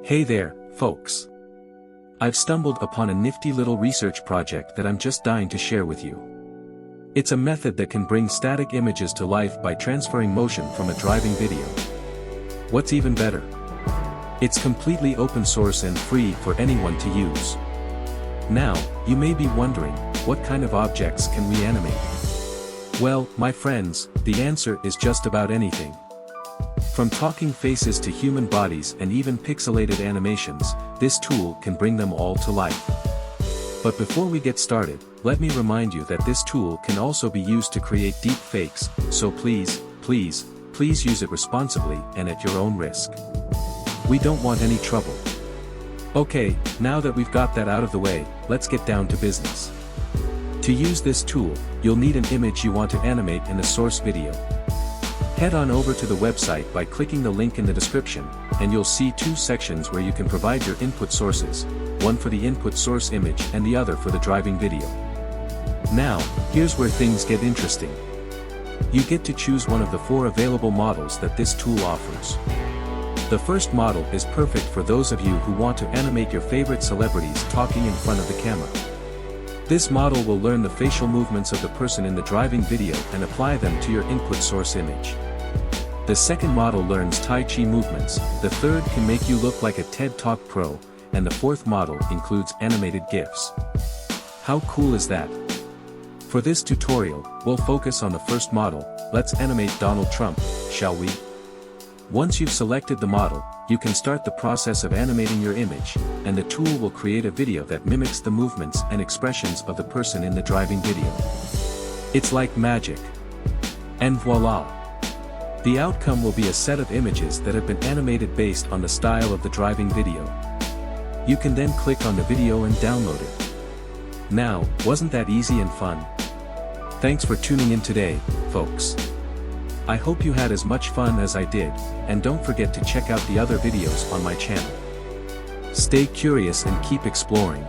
Hey there, folks. I've stumbled upon a nifty little research project that I'm just dying to share with you. It's a method that can bring static images to life by transferring motion from a driving video. What's even better? It's completely open source and free for anyone to use. Now, you may be wondering, what kind of objects can we animate? Well, my friends, the answer is just about anything. From talking faces to human bodies and even pixelated animations, this tool can bring them all to life. But before we get started, let me remind you that this tool can also be used to create deepfakes, so please use it responsibly and at your own risk. We don't want any trouble. Okay, now that we've got that out of the way, let's get down to business. To use this tool, you'll need an image you want to animate in a source video. Head on over to the website by clicking the link in the description, and you'll see two sections where you can provide your input sources, one for the input source image and the other for the driving video. Now, here's where things get interesting. You get to choose one of the 4 available models that this tool offers. The first model is perfect for those of you who want to animate your favorite celebrities talking in front of the camera. This model will learn the facial movements of the person in the driving video and apply them to your input source image. The second model learns Tai Chi movements, the third can make you look like a TED Talk pro, and the fourth model includes animated GIFs. How cool is that? For this tutorial, we'll focus on the first model. Let's animate Donald Trump, shall we? Once you've selected the model, you can start the process of animating your image, and the tool will create a video that mimics the movements and expressions of the person in the driving video. It's like magic. And voila! The outcome will be a set of images that have been animated based on the style of the driving video. You can then click on the video and download it. Now, wasn't that easy and fun? Thanks for tuning in today, folks. I hope you had as much fun as I did, and don't forget to check out the other videos on my channel. Stay curious and keep exploring.